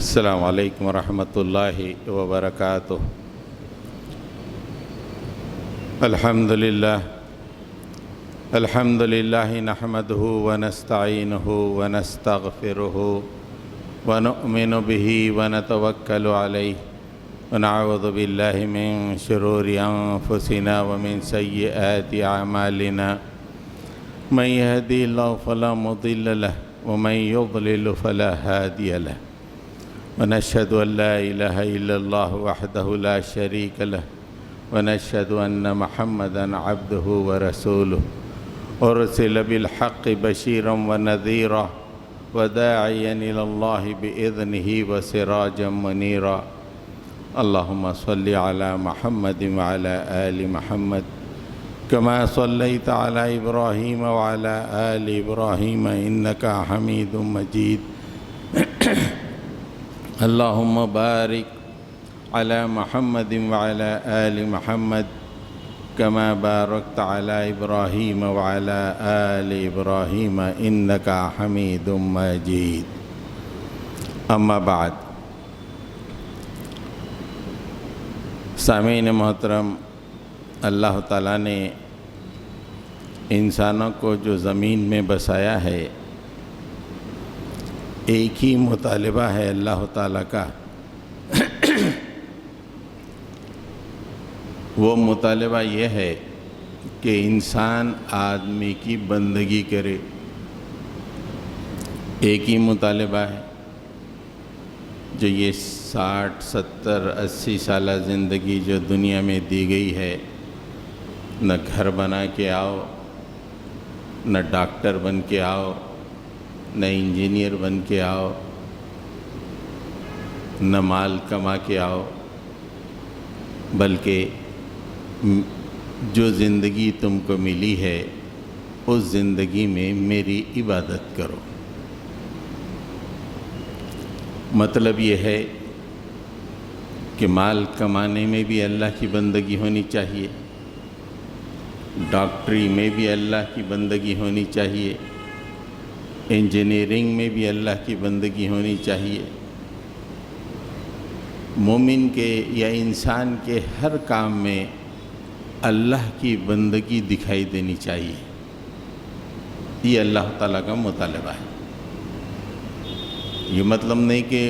السلام علیکم ورحمۃ اللہ وبرکاتہ۔ الحمد للہ نحمدہ ونستعینہ ونستغفرہ ونؤمن بہ ونتوکل علیہ ونعوذ باللہ من شرور انفسنا ومن سیئات اعمالنا من یہدی اللہ فلا مضل لہ ومن یضلل فلا ہادی لہ ونشهد أن لا إله إلا الله وحده لا شريك له ونشهد أن محمدًا عبده ورسوله أرسل بالحق بشيرا ونذيرا وداعيا إلى الله بإذنه وسراجا منيرا اللهم صل على محمد وعلى آل محمد كما صليت على إبراهيم وعلى آل إبراهيم إنك حميد مجيد اللهم بارك على محمد وعلى آل محمد كما باركت على إبراهيم وعلى آل إبراهيم إنك حميد مجيد أما بعد سامعین محترم، اللہ تعالیٰ نے انسانوں کو جو زمین میں بسایا ہے، ایک ہی مطالبہ ہے اللہ تعالیٰ کا، وہ مطالبہ یہ ہے کہ انسان آدمی کی بندگی کرے۔ ایک ہی مطالبہ ہے جو یہ 60 70 80 سالہ زندگی جو دنیا میں دی گئی ہے، نہ گھر بنا کے آؤ، نہ ڈاکٹر بن کے آؤ، نہ انجینئر بن کے آؤ، نہ مال کما کے آؤ، بلکہ جو زندگی تم کو ملی ہے اس زندگی میں میری عبادت کرو۔ مطلب یہ ہے کہ مال کمانے میں بھی اللہ کی بندگی ہونی چاہیے، ڈاکٹری میں بھی اللہ کی بندگی ہونی چاہیے، انجینئرنگ میں بھی اللہ کی بندگی ہونی چاہیے۔ مومن کے یا انسان کے ہر کام میں اللہ کی بندگی دکھائی دینی چاہیے۔ یہ اللہ تعالیٰ کا مطالبہ ہے۔ یہ مطلب نہیں کہ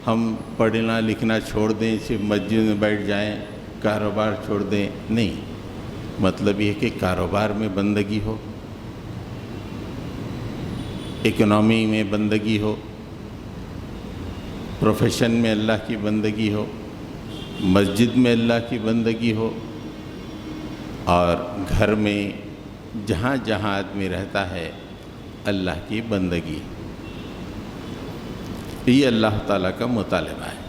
ہم پڑھنا لکھنا چھوڑ دیں، صرف مسجد میں بیٹھ جائیں، کاروبار چھوڑ دیں، نہیں۔ مطلب یہ کہ کاروبار میں بندگی ہو، اکنامی میں بندگی ہو، پروفیشن میں اللہ کی بندگی ہو، مسجد میں اللہ کی بندگی ہو، اور گھر میں جہاں جہاں آدمی رہتا ہے اللہ کی بندگی۔ یہ اللہ تعالیٰ کا مطالبہ ہے۔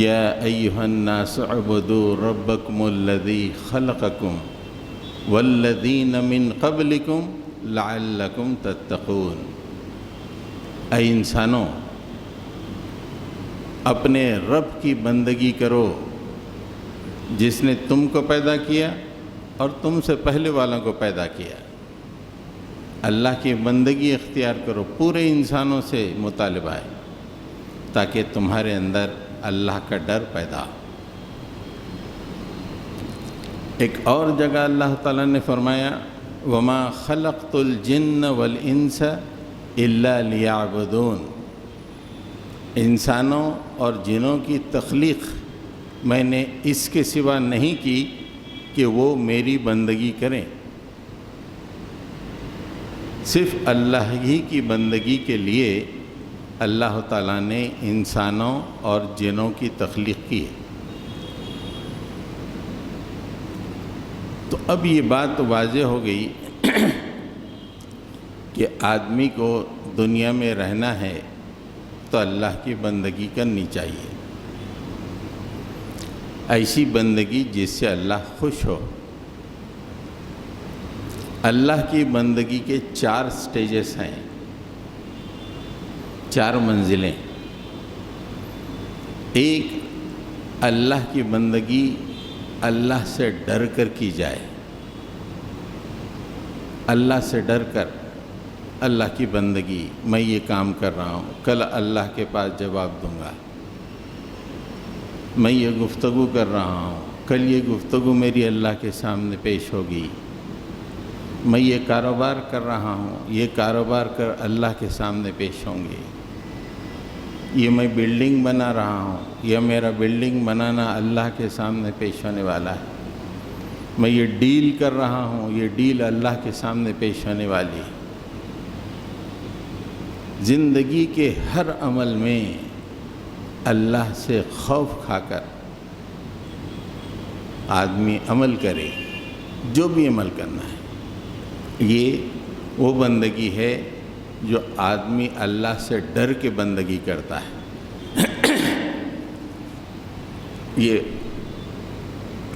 یا ایھا الناس اعبدوا ربکم الذی خلقکم والذین من قبلکم لعلکم تتقون۔ اے انسانوں، اپنے رب کی بندگی کرو جس نے تم کو پیدا کیا اور تم سے پہلے والوں کو پیدا کیا۔ اللہ کی بندگی اختیار کرو، پورے انسانوں سے مطالبہ ہے تاکہ تمہارے اندر اللہ کا ڈر پیدا ہو۔ ایک اور جگہ اللہ تعالیٰ نے فرمایا وَمَا خَلَقْتُ الْجِنَّ وَالْإِنسَ إِلَّا لِيَعْبُدُونَ۔ انسانوں اور جنوں کی تخلیق میں نے اس کے سوا نہیں کی کہ وہ میری بندگی کریں۔ صرف اللہ ہی کی بندگی کے لیے اللہ تعالیٰ نے انسانوں اور جنوں کی تخلیق کی ہے۔ تو اب یہ بات واضح ہو گئی کہ آدمی کو دنیا میں رہنا ہے تو اللہ کی بندگی کرنی چاہیے، ایسی بندگی جس سے اللہ خوش ہو۔ اللہ کی بندگی کے 4 سٹیجز ہیں، 4 منزلیں۔ ایک، اللہ کی بندگی اللہ سے ڈر کر کی جائے، اللہ سے ڈر کر اللہ کی بندگی، میں یہ کام کر رہا ہوں، کل اللہ کے پاس جواب دوں گا، میں یہ گفتگو کر رہا ہوں، کل یہ گفتگو میری اللہ کے سامنے پیش ہوگی، میں یہ کاروبار کر رہا ہوں، یہ کاروبار کر اللہ کے سامنے پیش ہوں گے، یہ میں بلڈنگ بنا رہا ہوں، یہ میرا بلڈنگ بنانا اللہ کے سامنے پیش ہونے والا ہے، میں یہ ڈیل کر رہا ہوں، یہ ڈیل اللہ کے سامنے پیش ہونے والی ہے۔ زندگی کے ہر عمل میں اللہ سے خوف کھا کر آدمی عمل کرے، جو بھی عمل کرنا ہے۔ یہ وہ بندگی ہے جو آدمی اللہ سے ڈر کے بندگی کرتا ہے۔ یہ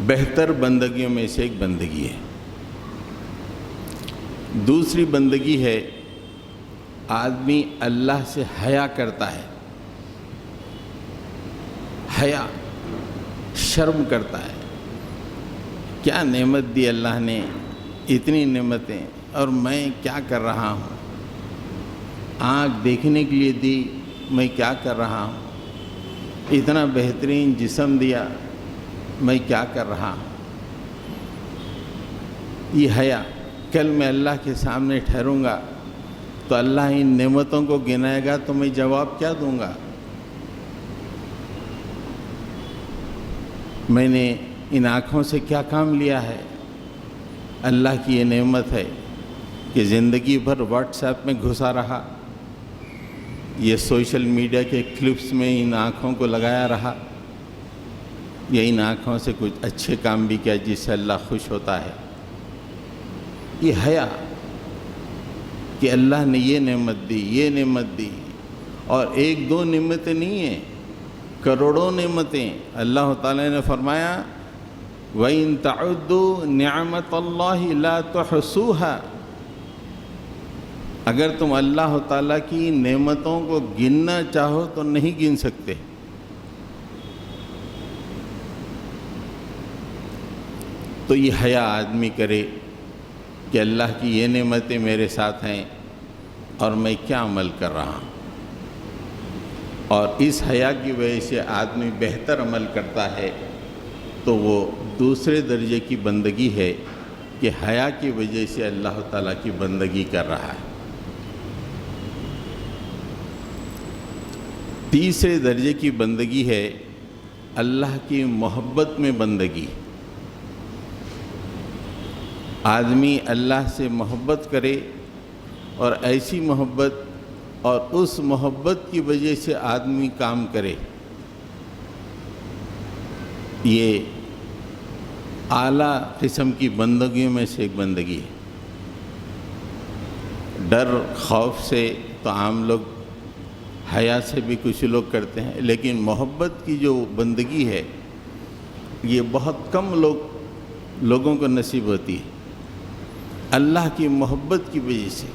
بہتر بندگیوں میں سے ایک بندگی ہے۔ دوسری بندگی ہے آدمی اللہ سے حیا کرتا ہے، حیا، شرم کرتا ہے۔ کیا نعمت دی اللہ نے، اتنی نعمتیں، اور میں کیا کر رہا ہوں؟ آنکھ دیکھنے کے لیے دی، میں کیا کر رہا ہوں؟ اتنا بہترین جسم دیا، میں کیا کر رہا ہوں؟ یہ حیا، کل میں اللہ کے سامنے ٹھہروں گا تو اللہ ان نعمتوں کو گنائے گا تو میں جواب کیا دوں گا؟ میں نے ان آنکھوں سے کیا کام لیا ہے؟ اللہ کی یہ نعمت ہے کہ زندگی بھر واٹس ایپ میں گھسا رہا، یہ سوشل میڈیا کے کلپس میں ان آنکھوں کو لگایا رہا، یا ان آنکھوں سے کچھ اچھے کام بھی کیا جس سے اللہ خوش ہوتا ہے؟ یہ حیا کہ اللہ نے یہ نعمت دی، یہ نعمت دی، اور ایک دو نعمتیں نہیں ہیں، کروڑوں نعمتیں۔ اللہ تعالیٰ نے فرمایا وَإِن تَعُدُّوا نِعْمَةَ اللَّهِ لَا تُحْصُوهَا، اگر تم اللہ تعالیٰ کی نعمتوں کو گننا چاہو تو نہیں گن سکتے۔ تو یہ حیا آدمی کرے کہ اللہ کی یہ نعمتیں میرے ساتھ ہیں اور میں کیا عمل کر رہا ہوں، اور اس حیا کی وجہ سے آدمی بہتر عمل کرتا ہے، تو وہ دوسرے درجے کی بندگی ہے کہ حیا کی وجہ سے اللہ تعالیٰ کی بندگی کر رہا ہے۔ تیسرے درجے کی بندگی ہے اللہ کی محبت میں بندگی۔ آدمی اللہ سے محبت کرے، اور ایسی محبت اور اس محبت کی وجہ سے آدمی کام کرے، یہ اعلیٰ قسم کی بندگیوں میں سے ایک بندگی ہے۔ ڈر خوف سے تو عام لوگ، حیا سے بھی کچھ لوگ کرتے ہیں، لیکن محبت کی جو بندگی ہے یہ بہت کم لوگوں کو نصیب ہوتی ہے۔ اللہ کی محبت کی وجہ سے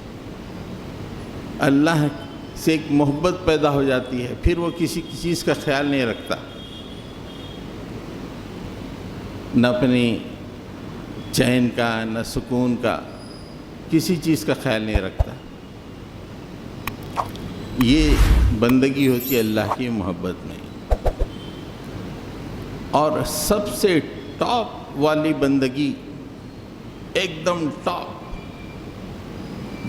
اللہ سے ایک محبت پیدا ہو جاتی ہے، پھر وہ کسی چیز کا خیال نہیں رکھتا، نہ اپنی چین کا، نہ سکون کا، کسی چیز کا خیال نہیں رکھتا۔ یہ بندگی ہوتی ہے اللہ کی محبت میں۔ اور سب سے ٹاپ والی بندگی، ایک دم ٹاپ،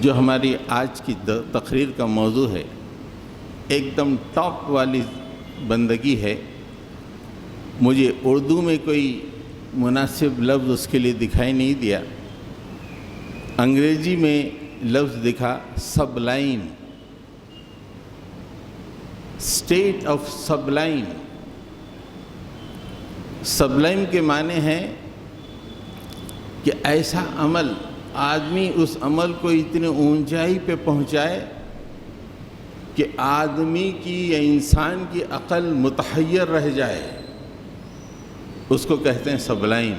جو ہماری آج کی تقریر کا موضوع ہے، ایک دم ٹاپ والی بندگی ہے۔ مجھے اردو میں کوئی مناسب لفظ اس کے لیے دکھائی نہیں دیا، انگریزی میں لفظ دکھا سبلائم، اسٹیٹ آف سبلائم۔ سبلائم کے معنی ہیں کہ ایسا عمل، آدمی اس عمل کو اتنے اونچائی پہ پہنچائے کہ آدمی کی یا انسان کی عقل متحیر رہ جائے، اس کو کہتے ہیں سبلائم۔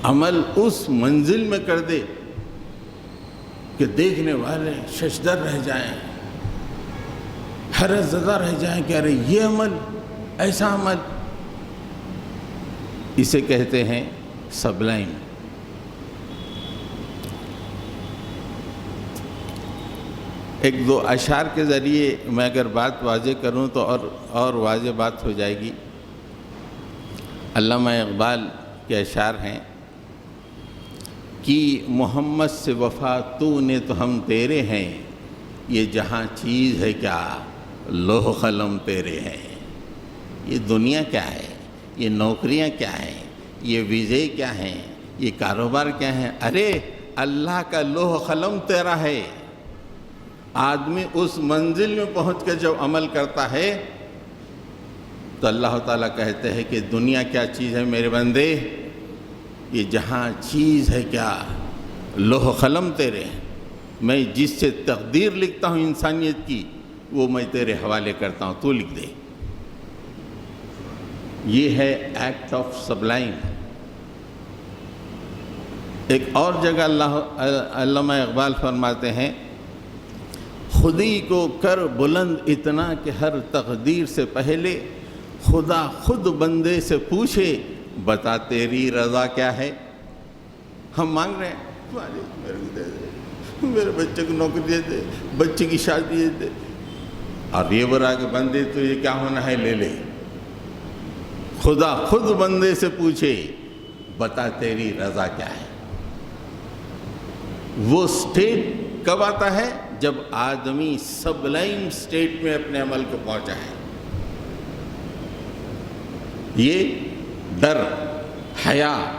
عمل اس منزل میں کر دے کہ دیکھنے والے ششدر رہ جائیں، حیرت زدہ رہ جائیں کہ ارے یہ عمل، ایسا عمل، اسے کہتے ہیں سبلائم۔ ایک دو اشعار کے ذریعے میں اگر بات واضح کروں تو اور واضح بات ہو جائے گی۔ علامہ اقبال کے اشعار ہیں کہ محمد سے وفا تو نے تو ہم تیرے ہیں، یہ جہاں چیز ہے کیا لوح قلم تیرے ہیں۔ یہ دنیا کیا ہے، یہ نوکریاں کیا ہیں، یہ ویزے کیا ہیں، یہ کاروبار کیا ہیں؟ ارے اللہ کا لوح قلم تیرا ہے۔ آدمی اس منزل میں پہنچ کر جب عمل کرتا ہے تو اللہ تعالیٰ کہتے ہیں کہ دنیا کیا چیز ہے میرے بندے، یہ جہاں چیز ہے کیا لوح قلم تیرے ہیں۔ میں جس سے تقدیر لکھتا ہوں انسانیت کی وہ میں تیرے حوالے کرتا ہوں، تو لکھ دے۔ یہ ہے ایکٹ آف سبلائم۔ ایک اور جگہ علامہ اقبال فرماتے ہیں، خودی کو کر بلند اتنا کہ ہر تقدیر سے پہلے خدا خود بندے سے پوچھے بتا تیری رضا کیا ہے۔ ہم مانگ رہے ہیں میرے کو دے دے، میرے بچے کو نوکری دے دے، بچے کی شادی دے دے، اور یہ برا کہ بندے تو یہ کیا ہونا ہے لے لے۔ خدا خود بندے سے پوچھے بتا تیری رضا کیا ہے۔ وہ سٹیٹ کب آتا ہے؟ جب آدمی سبلائم سٹیٹ میں اپنے عمل کو پہنچا ہے۔ یہ ڈر، حیا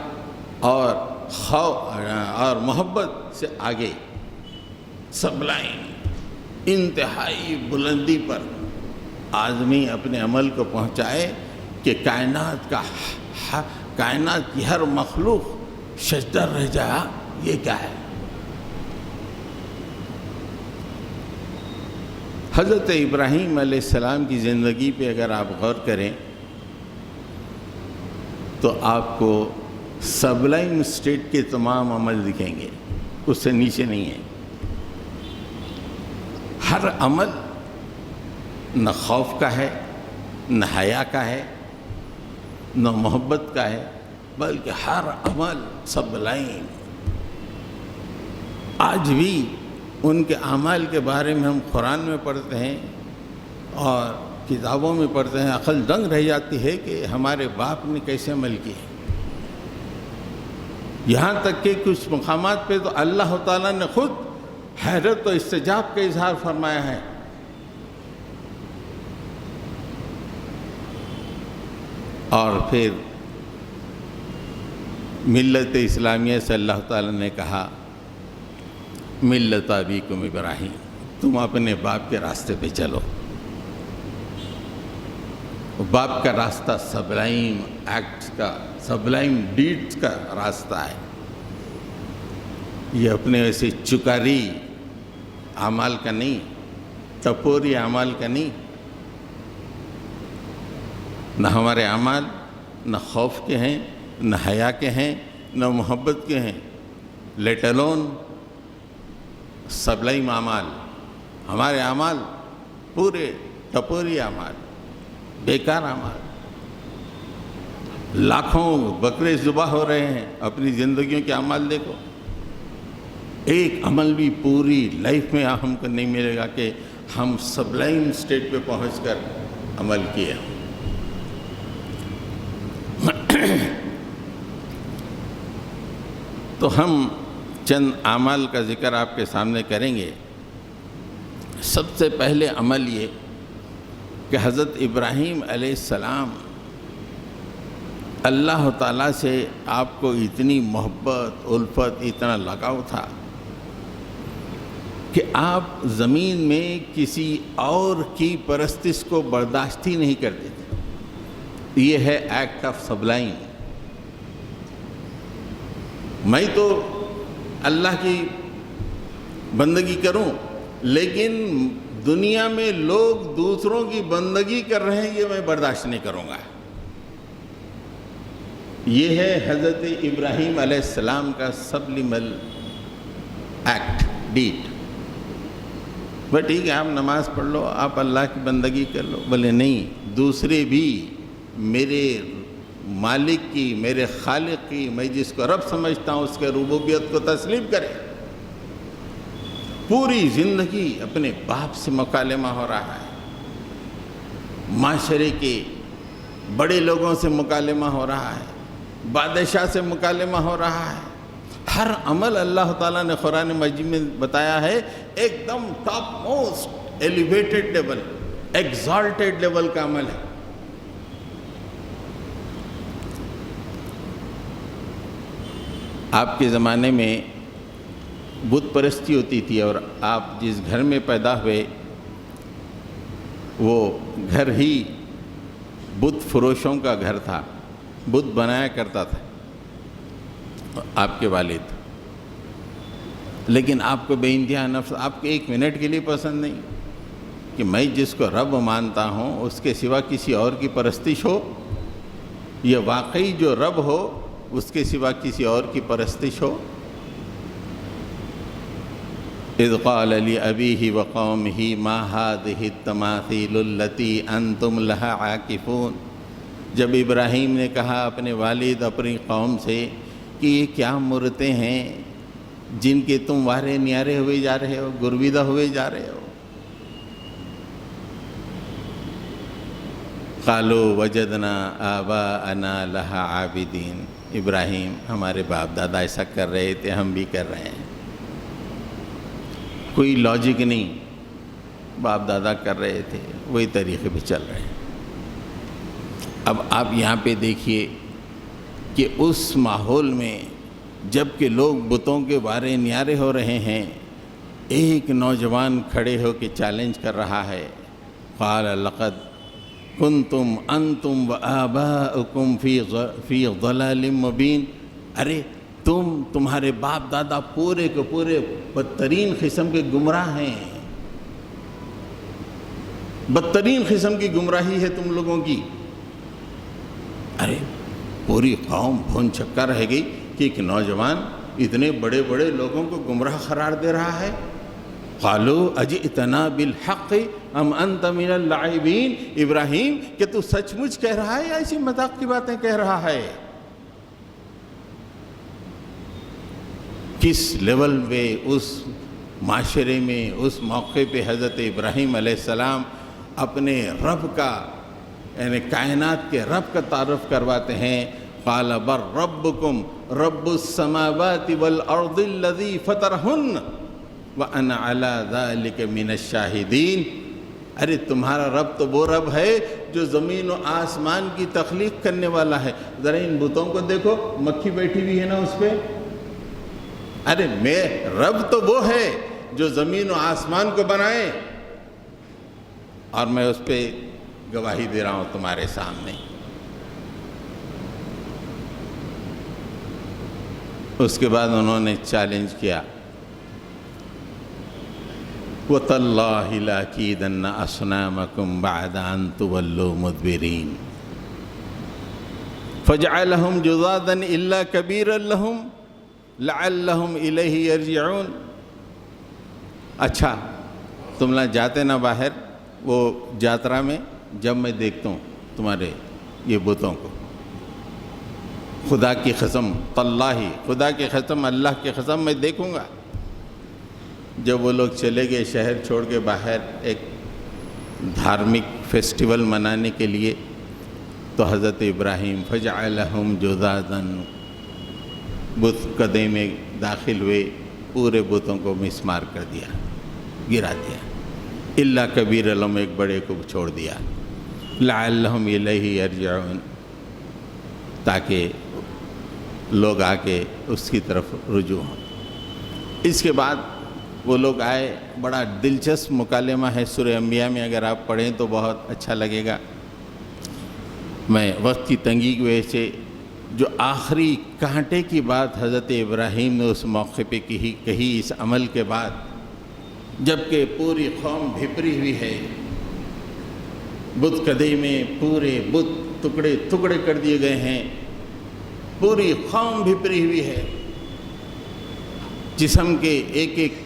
اور خوف اور محبت سے آگے سبلائم انتہائی بلندی پر آدمی اپنے عمل کو پہنچائے کہ کائنات کی ہر مخلوق سجدہ رہ جائے۔ یہ کیا ہے؟ حضرت ابراہیم علیہ السلام کی زندگی پہ اگر آپ غور کریں تو آپ کو سبلائم سٹیٹ کے تمام عمل دکھیں گے، اس سے نیچے نہیں ہے۔ ہر عمل نہ خوف کا ہے، نہ حیا کا ہے، نہ محبت کا ہے، بلکہ ہر عمل سبلائم۔ آج بھی ان کے اعمال کے بارے میں ہم قرآن میں پڑھتے ہیں اور کتابوں میں پڑھتے ہیں، عقل دنگ رہ جاتی ہے کہ ہمارے باپ نے کیسے عمل کیے۔ یہاں تک کہ کچھ مقامات پہ تو اللہ تعالیٰ نے خود حیرت و استعجاب کا اظہار فرمایا ہے۔ اور پھر ملت اسلامیہ سے اللہ تعالیٰ نے کہا ملت ابیکم ابراہیم، تم اپنے باپ کے راستے پہ چلو۔ باپ کا راستہ سبلائم ایکٹس کا، سبلائم ڈیڈز کا راستہ ہے۔ یہ اپنے ویسے چکاری اعمال کا نہیں، ٹپوری اعمال کا نہیں۔ نہ ہمارے اعمال نہ خوف کے ہیں، نہ حیا کے ہیں، نہ محبت کے ہیں، لیٹ الون سبلائم اعمال۔ ہمارے اعمال پورے ٹپوری اعمال، بیکار اعمال۔ لاکھوں بکرے ذبح ہو رہے ہیں، اپنی زندگیوں کے اعمال دیکھو۔ ایک عمل بھی پوری لائف میں ہم کو نہیں ملے گا کہ ہم سبلائم سٹیٹ پہ پہنچ کر عمل کیا۔ تو ہم چند اعمال کا ذکر آپ کے سامنے کریں گے۔ سب سے پہلے عمل یہ کہ حضرت ابراہیم علیہ السلام اللہ تعالیٰ سے آپ کو اتنی محبت، الفت، اتنا لگاؤ تھا کہ آپ زمین میں کسی اور کی پرستش کو برداشت ہی نہیں کرتے تھے۔ یہ ہے ایکٹ آف سبلائم۔ میں تو اللہ کی بندگی کروں، لیکن دنیا میں لوگ دوسروں کی بندگی کر رہے ہیں، یہ میں برداشت نہیں کروں گا۔ یہ ہے حضرت ابراہیم علیہ السلام کا سبلیمل ایکٹ، ڈیڈ۔ بس ٹھیک ہے، آپ نماز پڑھ لو، آپ اللہ کی بندگی کر لو، بولے نہیں، دوسرے بھی میرے مالک کی، میرے خالق کی، میں جس کو رب سمجھتا ہوں اس کے ربوبیت کو تسلیم کرے۔ پوری زندگی اپنے باپ سے مکالمہ ہو رہا ہے، معاشرے کے بڑے لوگوں سے مکالمہ ہو رہا ہے، بادشاہ سے مکالمہ ہو رہا ہے۔ ہر عمل اللہ تعالیٰ نے قرآن مجید میں بتایا ہے ایک دم top most elevated level, exalted level کا عمل ہے۔ آپ کے زمانے میں بت پرستی ہوتی تھی، اور آپ جس گھر میں پیدا ہوئے وہ گھر ہی بت فروشوں کا گھر تھا، بت بنایا کرتا تھا آپ کے والد، لیکن آپ کو بے انتہا نفس، آپ کو ایک منٹ کے لیے پسند نہیں کہ میں جس کو رب مانتا ہوں اس کے سوا کسی اور کی پرستش ہو، یہ واقعی جو رب ہو اس کے سوا کسی اور کی پرستش ہو۔ اذ قال لأبیہ وقومہ ما هذه التماثیل التي انتم لها عاکفون، جب ابراہیم نے کہا اپنے والد اپنی قوم سے کہ یہ کیا مورتیں ہیں جن کے تم وارے نیارے ہوئے جا رہے ہو، گرویدہ ہوئے جا رہے ہو۔ قالوا وجدنا آباءنا لها عابدین، ابراہیم ہمارے باپ دادا ایسا کر رہے تھے، ہم بھی کر رہے ہیں، کوئی لاجک نہیں، باپ دادا کر رہے تھے وہی طریقے پہ چل رہے ہیں۔ اب آپ یہاں پہ دیکھیے کہ اس ماحول میں جب کہ لوگ بتوں کے بارے نیارے ہو رہے ہیں، ایک نوجوان کھڑے ہو کے چیلنج کر رہا ہے، قال لقد کنتم انتم وآباؤکم فی ضلال مبین، ارے تمہارے باپ دادا پورے کے پورے بدترین قسم کے گمراہ ہیں، بدترین قسم کی گمراہی ہے تم لوگوں کی۔ ارے پوری قوم بھون چکا رہ گئی کہ ایک نوجوان اتنے بڑے بڑے لوگوں کو گمراہ قرار دے رہا ہے۔ قالوا اجئتنا بالحق ام انت من اللاعبین، ابراہیم کہ تو سچ مچ کہہ رہا ہے یا ایسی مذاق کی باتیں کہہ رہا ہے؟ کس لیول پہ اس معاشرے میں اس موقع پہ حضرت ابراہیم علیہ السلام اپنے رب کا یعنی کائنات کے رب کا تعارف کرواتے ہیں۔ قال بل ربکم رب السماوات والارض الذی فطرہن وانا علی ذلک من الشاہدین، ارے تمہارا رب تو وہ رب ہے جو زمین و آسمان کی تخلیق کرنے والا ہے۔ ذرا ان بتوں کو دیکھو، مکھی بیٹھی ہوئی ہے نا اس پہ، ارے میں رب تو وہ ہے جو زمین و آسمان کو بنائے، اور میں اس پہ گواہی دے رہا ہوں تمہارے سامنے۔ اس کے بعد انہوں نے چیلنج کیا، وَتَاللَّهِ لَأَكِيدَنَّ أَصْنَامَكُمْ بَعْدَ أَن تُوَلُّوا مُدْبِرِينَ فَجَعَلَهُمْ جُذَاذًا إِلَّا كَبِيرًا لَهُمْ لَعَلَّهُمْ إِلَيْهِ يَرْجِعُونَ۔ اچھا تم نہ جاتے نہ باہر، وہ جاترا میں جب میں دیکھتا ہوں تمہارے یہ بتوں کو، خدا کی قسم، تاللہ خدا کی قسم، اللہ کی قسم میں دیکھوں گا۔ جب وہ لوگ چلے گئے شہر چھوڑ کے باہر ایک دھارمک فیسٹیول منانے کے لیے، تو حضرت ابراہیم فجعلہم جذاذاً بت کدے میں داخل ہوئے، پورے بتوں کو مسمار کر دیا، گرا دیا، الا کبیر لہم، ایک بڑے کو چھوڑ دیا، لعلہم الیہ یرجعون، تاکہ لوگ آ کے اس کی طرف رجوع ہوں۔ اس کے بعد وہ لوگ آئے، بڑا دلچسپ مکالمہ ہے سورہ انبیاء میں، اگر آپ پڑھیں تو بہت اچھا لگے گا۔ میں وقت کی تنگی کی وجہ سے جو آخری کانٹے کی بات حضرت ابراہیم نے اس موقع پہ کہی اس عمل کے بعد، جبکہ پوری قوم بھپری ہوئی ہے، بت کدے میں پورے بت ٹکڑے ٹکڑے کر دیے گئے ہیں، پوری قوم بھپری ہوئی ہے، جسم کے ایک ایک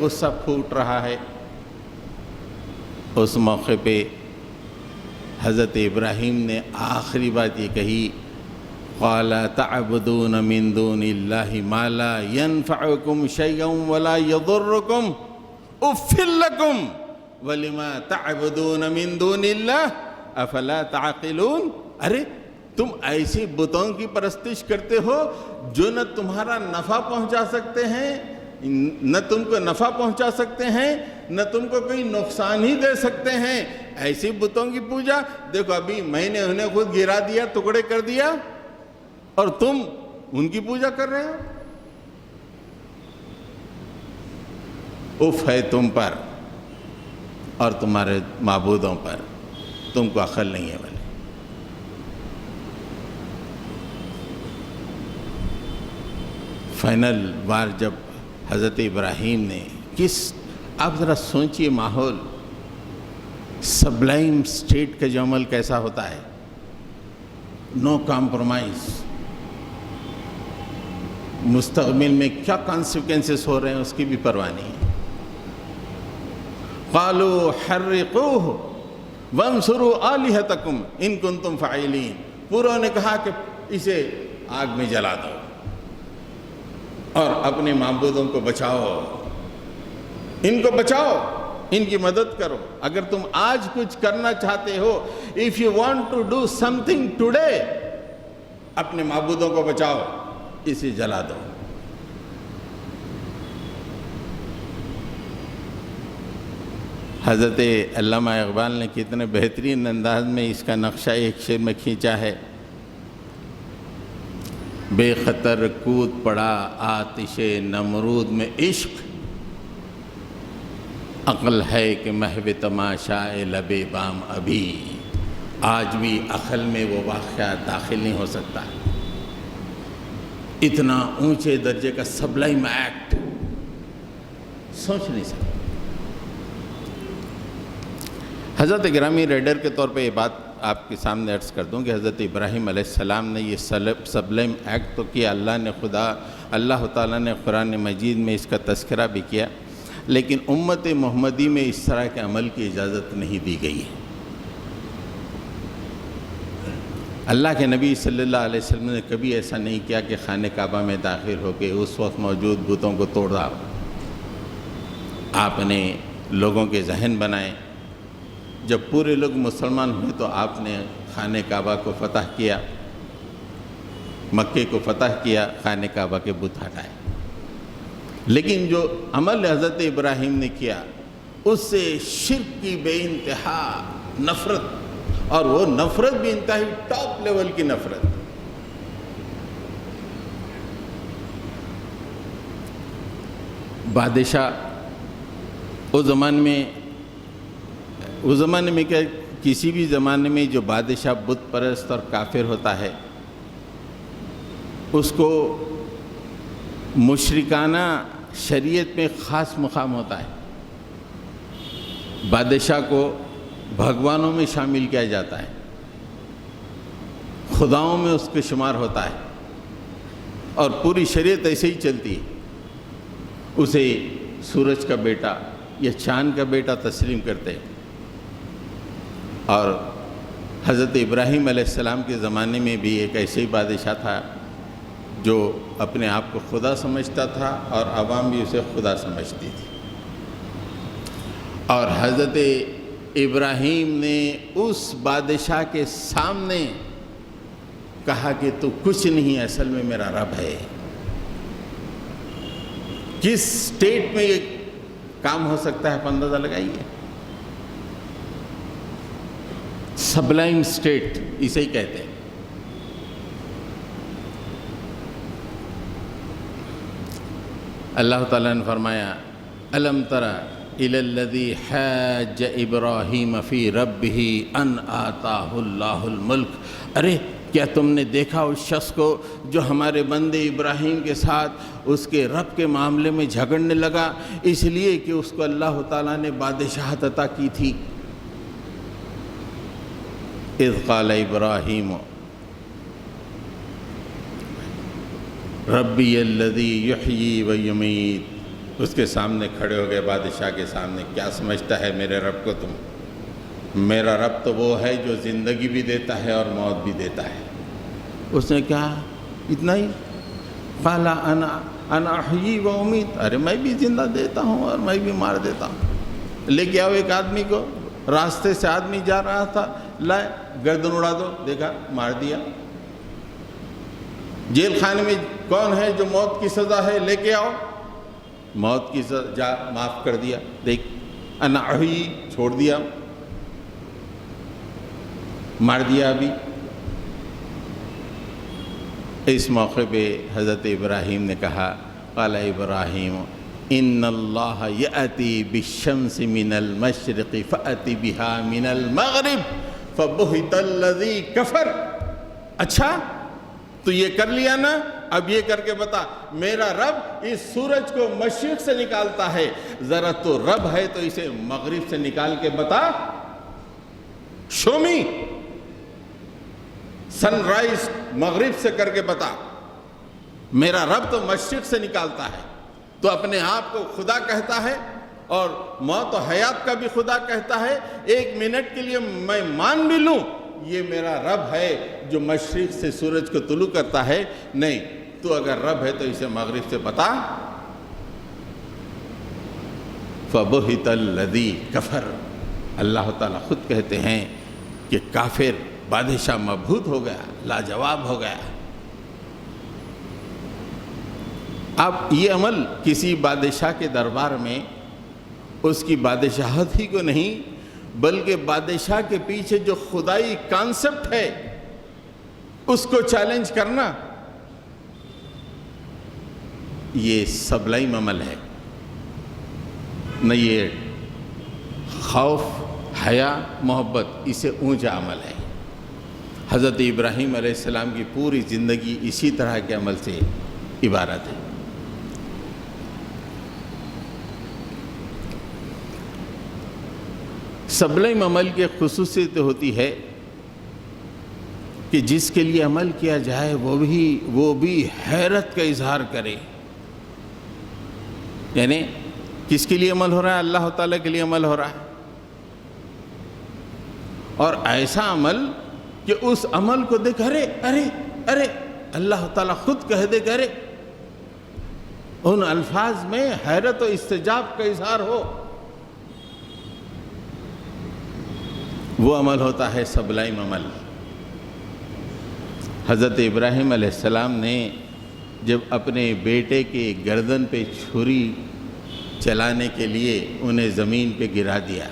غصہ پھوٹ رہا ہے۔ اس موقع پہ حضرت ابراہیم نے آخری بات یہ کہی، قال تعبدون من دون اللہ ما لا ينفعکم شیئا ولا یضرکم اف لکم ولما تعبدون من دون اللہ افلا تعقلون. ارے تم ایسی بتوں کی پرستش کرتے ہو جو نہ تمہارا نفع پہنچا سکتے ہیں، نہ تم کو نفع پہنچا سکتے ہیں، نہ تم کو کوئی نقصان ہی دے سکتے ہیں. ایسی بتوں کی پوجا. دیکھو ابھی میں نے انہیں خود گرا دیا، ٹکڑے کر دیا، اور تم ان کی پوجا کر رہے ہو. اف ہے تم پر اور تمہارے معبودوں پر، تم کو عقل نہیں ہے. بھلے فائنل بار جب حضرت ابراہیم نے آپ ذرا سوچئے ماحول، سبلائم سٹیٹ کا جو عمل کیسا ہوتا ہے، نو کمپرومائز. مستقبل میں کیا کانسیکوینسز ہو رہے ہیں اس کی بھی پرواہ نہیں ہے. قالوا حرقوه وانصروا آلہتکم ان کنتم فاعلین. پوروں نے کہا کہ اسے آگ میں جلا دو اور اپنے معبودوں کو بچاؤ، ان کو بچاؤ، ان کی مدد کرو. اگر تم آج کچھ کرنا چاہتے ہو، if you want to do something today، اپنے معبودوں کو بچاؤ، اسے جلا دو. حضرت علامہ اقبال نے کتنے بہترین انداز میں اس کا نقشہ ایک شعر میں کھینچا ہے. بے خطر کود پڑا آتش نمرود میں عشق، عقل ہے کہ محو تماشائے لب بام ابھی. آج بھی عقل میں وہ واقعہ داخل نہیں ہو سکتا. اتنا اونچے درجے کا سبلائم ایکٹ سوچ نہیں سکتا. حضرت گرامی ریڈر کے طور پہ یہ بات آپ کے سامنے عرض کر دوں کہ حضرت ابراہیم علیہ السلام نے یہ سبلائم ایکٹ تو کیا، اللہ تعالیٰ نے قرآن مجید میں اس کا تذکرہ بھی کیا، لیکن امت محمدی میں اس طرح کے عمل کی اجازت نہیں دی گئی ہے. اللہ کے نبی صلی اللہ علیہ وسلم نے کبھی ایسا نہیں کیا کہ خانہ کعبہ میں داخل ہو کے اس وقت موجود بتوں کو توڑا. آپ نے لوگوں کے ذہن بنائے. جب پورے لوگ مسلمان ہوئے تو آپ نے خانہ کعبہ کو فتح کیا، مکے کو فتح کیا، خانہ کعبہ کے بت ہٹائے. لیکن جو عمل حضرت ابراہیم نے کیا اس سے شرک کی بے انتہا نفرت، اور وہ نفرت بھی انتہائی ٹاپ لیول کی نفرت. بادشاہ اس زمانے میں کیا، کسی بھی زمانے میں جو بادشاہ بت پرست اور کافر ہوتا ہے اس کو مشرکانہ شریعت میں خاص مقام ہوتا ہے. بادشاہ کو بھگوانوں میں شامل کیا جاتا ہے، خداؤں میں اس کے شمار ہوتا ہے، اور پوری شریعت ایسے ہی چلتی ہے. اسے سورج کا بیٹا یا چاند کا بیٹا تسلیم کرتے ہیں. اور حضرت ابراہیم علیہ السلام کے زمانے میں بھی ایک ایسے ہی بادشاہ تھا جو اپنے آپ کو خدا سمجھتا تھا اور عوام بھی اسے خدا سمجھتی تھی. اور حضرت ابراہیم نے اس بادشاہ کے سامنے کہا کہ تو کچھ نہیں، اصل میں میرا رب ہے. کس سٹیٹ میں یہ کام ہو سکتا ہے آپ اندازہ لگائیے. سبلائم سٹیٹ اسے ہی کہتے ہیں. اللہ تعالیٰ نے فرمایا الم تر الی الذی حاج ابراہیم فی ربہ ان آتاہ اللہ الملک. ارے کیا تم نے دیکھا اس شخص کو جو ہمارے بندے ابراہیم کے ساتھ اس کے رب کے معاملے میں جھگڑنے لگا، اس لیے کہ اس کو اللہ تعالیٰ نے بادشاہت عطا کی تھی. اذ قال ابراہیم ربی الذی یحیی و یمیت. اس کے سامنے کھڑے ہو گئے بادشاہ کے سامنے. کیا سمجھتا ہے میرے رب کو تم؟ میرا رب تو وہ ہے جو زندگی بھی دیتا ہے اور موت بھی دیتا ہے. اس نے کہا اتنا ہی؟ قال انا انا احیی و امیت، ارے میں بھی زندہ دیتا ہوں اور میں بھی مار دیتا ہوں۔ لے کے آؤ ایک آدمی کو، راستے سے آدمی جا رہا تھا، لائے گردن اڑا دو، دیکھا مار دیا۔ جیل خانے میں کون ہے جو موت کی سزا ہے، لے کے آؤ، موت کی سزا معاف کر دیا۔ دیکھ انا احیی چھوڑ دیا، مار دیا ابھی۔ اس موقع پہ حضرت ابراہیم نے کہا، قال ابراہیم ان اللہ یأتی بالشمس من المشرق فأتی بها من المغرب فبہت الذی کفر۔ اچھا تو یہ کر لیا نا، اب یہ کر کے بتا، میرا رب اس سورج کو مشرق سے نکالتا ہے، ذرا تو رب ہے تو اسے مغرب سے نکال کے بتا، شو می، سن رائز مغرب سے کر کے بتا۔ میرا رب تو مشرق سے نکالتا ہے، تو اپنے آپ کو خدا کہتا ہے اور موت و حیات کا بھی خدا کہتا ہے، ایک منٹ کے لیے میں مان بھی لوں یہ میرا رب ہے جو مشرق سے سورج کو طلوع کرتا ہے، نہیں تو اگر رب ہے تو اسے مغرب سے بتا۔ فَبُهِتَ الَّذِي كَفَرَ، اللہ تعالیٰ خود کہتے ہیں کہ کافر بادشاہ مبہوت ہو گیا، لاجواب ہو گیا۔ اب یہ عمل کسی بادشاہ کے دربار میں اس کی بادشاہت ہی کو نہیں بلکہ بادشاہ کے پیچھے جو خدائی کانسیپٹ ہے اس کو چیلنج کرنا، یہ سبلائم عمل ہے، نہ یہ خوف، حیا، محبت، اسے اونچا عمل ہے۔ حضرت ابراہیم علیہ السلام کی پوری زندگی اسی طرح کے عمل سے عبارت ہے۔ سبلائم عمل کی خصوصیت ہوتی ہے کہ جس کے لیے عمل کیا جائے وہ بھی حیرت کا اظہار کرے۔ یعنی کس کے لیے عمل ہو رہا ہے؟ اللہ تعالیٰ کے لیے عمل ہو رہا ہے، اور ایسا عمل کہ اس عمل کو دیکھ ارے ارے ارے اللہ تعالیٰ خود کہہ دے کہ ارے، ان الفاظ میں حیرت و استعجاب کا اظہار ہو، وہ عمل ہوتا ہے سبلائم عمل۔ حضرت ابراہیم علیہ السلام نے جب اپنے بیٹے کے گردن پہ چھری چلانے کے لیے انہیں زمین پہ گرا دیا،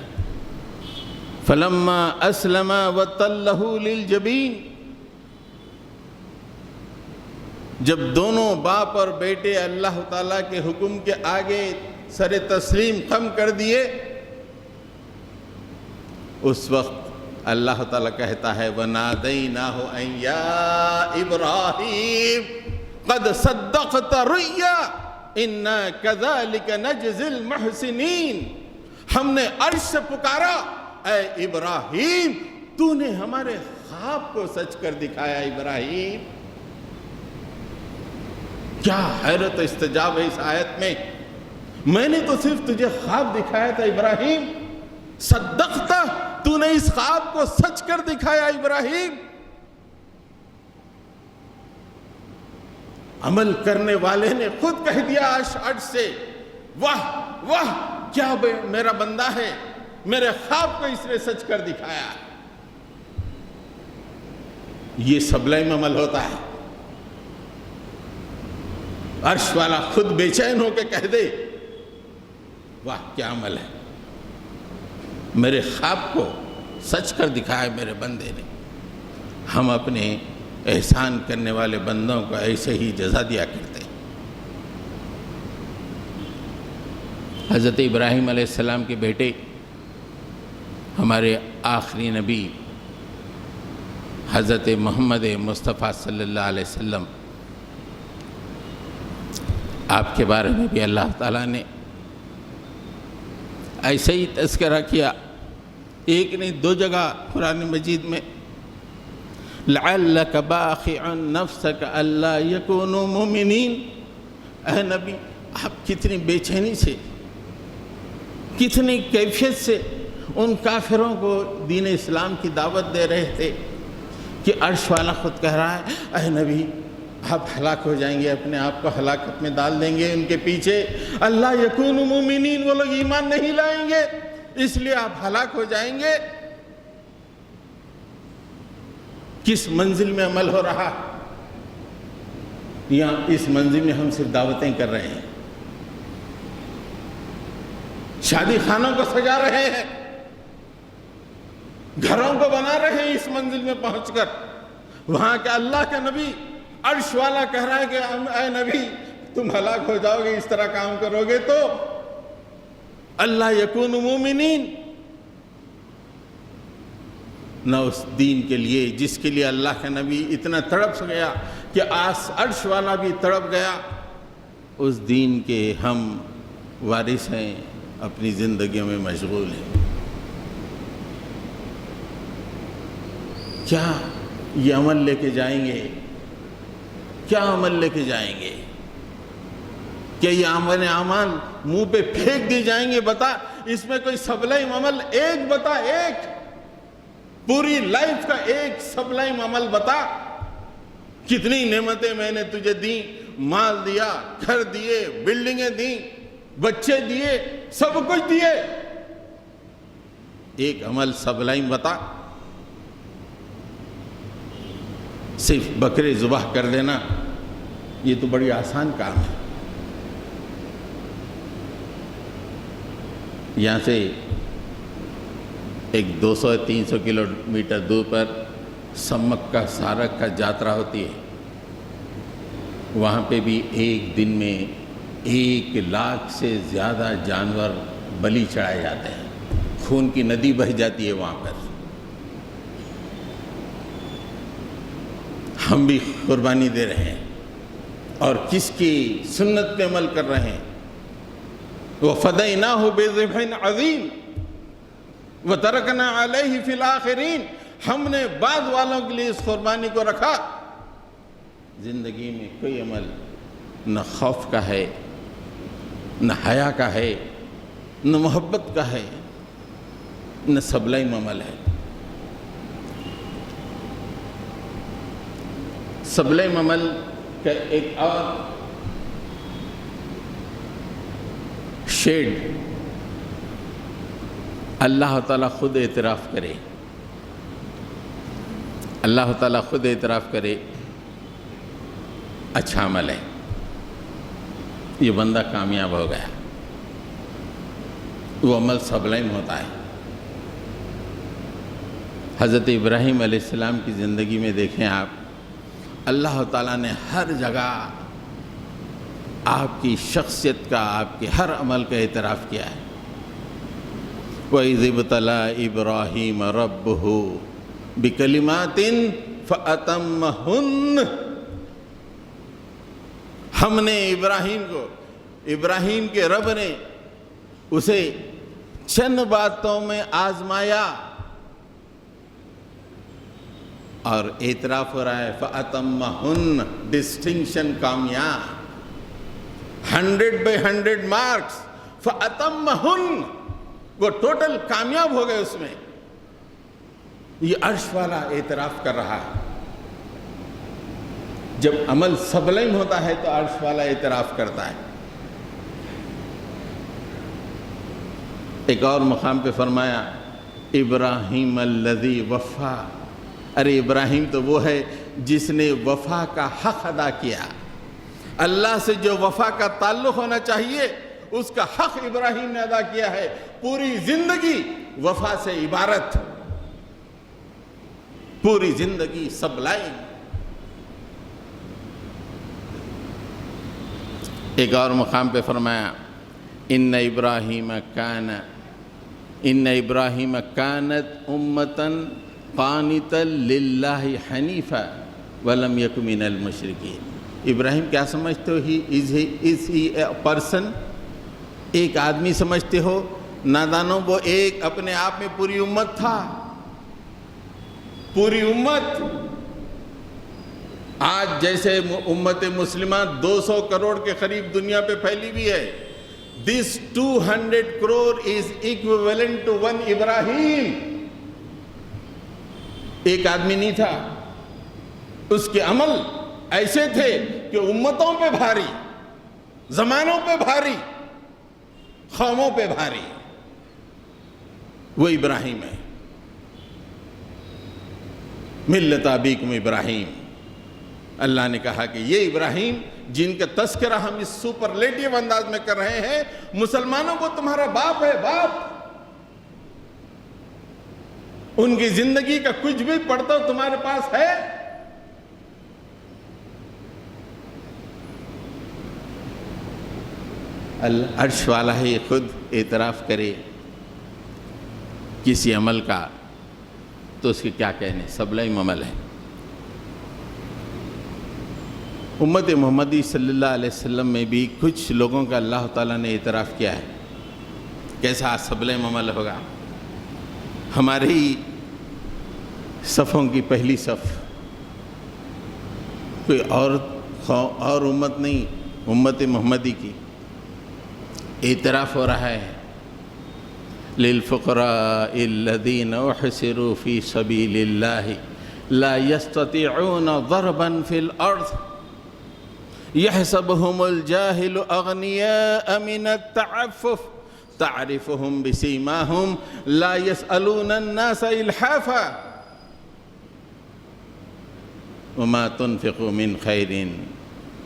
فلما اسلم وتلہ للجبین، جب دونوں باپ اور بیٹے اللہ تعالیٰ کے حکم کے آگے سر تسلیم خم کر دیے، اس وقت اللہ تعالیٰ کہتا ہے وَنَادَيْنَاهُ أَن يَا إِبْرَاهِيمُ قَدْ صَدَّقْتَ رُؤْيَا إِنَّا كَذَلِكَ نَجْزِي الْمُحْسِنِينَ، ہم نے عرش سے پکارا، اے ابراہیم تو نے ہمارے خواب کو سچ کر دکھایا۔ ابراہیم، کیا حیرت و استعجاب ہے اس آیت میں نے تو صرف تجھے خواب دکھایا تھا ابراہیم، صدقتا، تو نے اس خواب کو سچ کر دکھایا ابراہیم۔ عمل کرنے والے نے خود کہہ دیا عرش سے، واہ واہ کیا میرا بندہ ہے، میرے خواب کو اس نے سچ کر دکھایا۔ یہ سبلائم عمل ہوتا ہے، عرش والا خود بے چین ہو کے کہہ دے واہ کیا عمل ہے، میرے خواب کو سچ کر دکھایا میرے بندے نے۔ ہم اپنے احسان کرنے والے بندوں کو ایسے ہی جزا دیا کرتے ہیں۔ حضرت ابراہیم علیہ السلام کے بیٹے ہمارے آخری نبی حضرت محمد مصطفیٰ صلی اللہ علیہ وسلم، آپ کے بارے میں بھی اللہ تعالیٰ نے ایسے ہی تذکرہ کیا، ایک نہیں دو جگہ قرآن مجید میں، لَعَلَّكَ بَاخِعٌ نَفْسَكَ أَلَّا يَكُونُوا مُؤْمِنِينَ، اے نبی آپ کتنی بے چینی سے، کتنی کیفیت سے ان کافروں کو دین اسلام کی دعوت دے رہے تھے کہ عرش والا خود کہہ رہا ہے اے نبی آپ ہلاک ہو جائیں گے، اپنے آپ کو ہلاکت میں ڈال دیں گے۔ ان کے پیچھے اللہ یکون مومنین، وہ لوگ ایمان نہیں لائیں گے، اس لیے آپ ہلاک ہو جائیں گے۔ کس منزل میں عمل ہو رہا؟ یہاں اس منزل میں ہم صرف دعوتیں کر رہے ہیں، شادی خانوں کو سجا رہے ہیں، گھروں کو بنا رہے ہیں۔ اس منزل میں پہنچ کر وہاں کے اللہ کے نبی عرش والا کہہ رہا ہے کہ اے نبی تم ہلاک ہو جاؤ گے اس طرح کام کرو گے تو۔ اللہ یکون مومنین، نہ اس دین کے لیے جس کے لیے اللہ کا نبی اتنا تڑپ گیا کہ عرش والا بھی تڑپ گیا، اس دین کے ہم وارث ہیں، اپنی زندگیوں میں مشغول ہیں۔ کیا یہ عمل لے کے جائیں گے؟ کیا عمل لے کے جائیں گے؟ کیا یہ عمل منہ پہ پھینک دی جائیں گے؟ بتا اس میں کوئی سبلائم عمل ایک بتا، ایک پوری لائف کا ایک سبلائم عمل بتا۔ کتنی نعمتیں میں نے تجھے دیں، مال دیا، گھر دیے، بلڈنگیں دیں، بچے دیے، سب کچھ دیے، ایک عمل سبلائم بتا۔ صرف بکرے ذبح کر دینا یہ تو بڑی آسان کام ہے۔ یہاں سے ایک 200-300 کلومیٹر دور پر سمک کا سارک کا جاترا ہوتی ہے، وہاں پہ بھی ایک دن میں 1 لاکھ سے زیادہ جانور بلی چڑھائے جاتے ہیں، خون کی ندی بہہ جاتی ہے وہاں پر۔ ہم بھی قربانی دے رہے ہیں اور کس کی سنت پہ عمل کر رہے ہیں؟ وَفَدَيْنَاهُ بِذِبْحٍ عَظِيمٍ وَتَرَكْنَا عَلَيْهِ فِي الْآخِرِينَ، ہم نے بعد والوں کے لیے اس قربانی کو رکھا۔ زندگی میں کوئی عمل نہ خوف کا ہے، نہ حیا کا ہے، نہ محبت کا ہے، نہ سبلائم عمل ہے۔ سبلائم عمل کا ایک اور شیڈ اللہ تعالیٰ خود اعتراف کرے، اللہ تعالیٰ خود اعتراف کرے اچھا عمل ہے، یہ بندہ کامیاب ہو گیا، وہ عمل سبلائم ہوتا ہے۔ حضرت ابراہیم علیہ السلام کی زندگی میں دیکھیں آپ، اللہ تعالیٰ نے ہر جگہ آپ کی شخصیت کا، آپ کے ہر عمل کا اعتراف کیا ہے۔ وَإِذِ ابْتَلَىٰ إِبْرَاهِيمَ رَبُّهُ بِكَلِمَاتٍ فَأَتَمَّهُنَّ، ہم نے ابراہیم کے رب نے اسے چند باتوں میں آزمایا، اور اعتراف ہو رہا ہے فَأَتَمَّهُنَّ، ڈسٹنکشن کامیاب، 100/100 مارکس، فَأَتَمَّهُنَّ، وہ ٹوٹل کامیاب ہو گئے اس میں۔ یہ عرش والا اعتراف کر رہا ہے۔ جب عمل سبلائم ہوتا ہے تو عرش والا اعتراف کرتا ہے۔ ایک اور مقام پہ فرمایا ابراہیم الذی وفا، ارے ابراہیم تو وہ ہے جس نے وفا کا حق ادا کیا۔ اللہ سے جو وفا کا تعلق ہونا چاہیے اس کا حق ابراہیم نے ادا کیا ہے۔ پوری زندگی وفا سے عبارت، پوری زندگی سبلائم۔ ایک اور مقام پہ فرمایا ان ابراہیم کانت امتاً قانتا للہ حنیفا ولم یک من المشرکین۔ ابراہیم کیا سمجھتے ہو؟ is he a person؟ ایک آدمی سمجھتے ہو؟ نادانوں، وہ ایک اپنے آپ میں پوری امت تھا، پوری امت۔ آج جیسے امت مسلمہ 200 کروڑ کے قریب دنیا پہ پھیلی بھی ہے، this 200 crore is equivalent to one ابراہیم۔ ایک آدمی نہیں تھا، اس کے عمل ایسے تھے کہ امتوں پہ بھاری، زمانوں پہ بھاری، قوموں پہ بھاری، وہ ابراہیم ہے، ملت ابیکم ابراہیم۔ اللہ نے کہا کہ یہ ابراہیم جن کا تذکرہ ہم اس سپرلیٹیو انداز میں کر رہے ہیں، مسلمانوں کو تمہارا باپ ہے، باپ۔ ان کی زندگی کا کچھ بھی پڑھتا تمہارے پاس ہے؟ اللہ عرش والا ہی خود اعتراف کرے کسی عمل کا تو اس کے کیا کہنے، سبلیم عمل ہے۔ امت محمدی صلی اللہ علیہ وسلم میں بھی کچھ لوگوں کا اللہ تعالیٰ نے اعتراف کیا ہے۔ کیسا سبلیم عمل ہوگا؟ ہماری صفوں کی پہلی صف، کوئی اور امت نہیں، امت محمدی کی اعتراف ہو رہا ہے، للفقراء الذین احصروا فی سبیل اللہ لا یستطیعون ضربا فی الارض یحسبهم الجاہل اغنیاء من التعفف تعرفهم بسیماهم لا يسألون الناس الحافا وما تنفقوا من خیر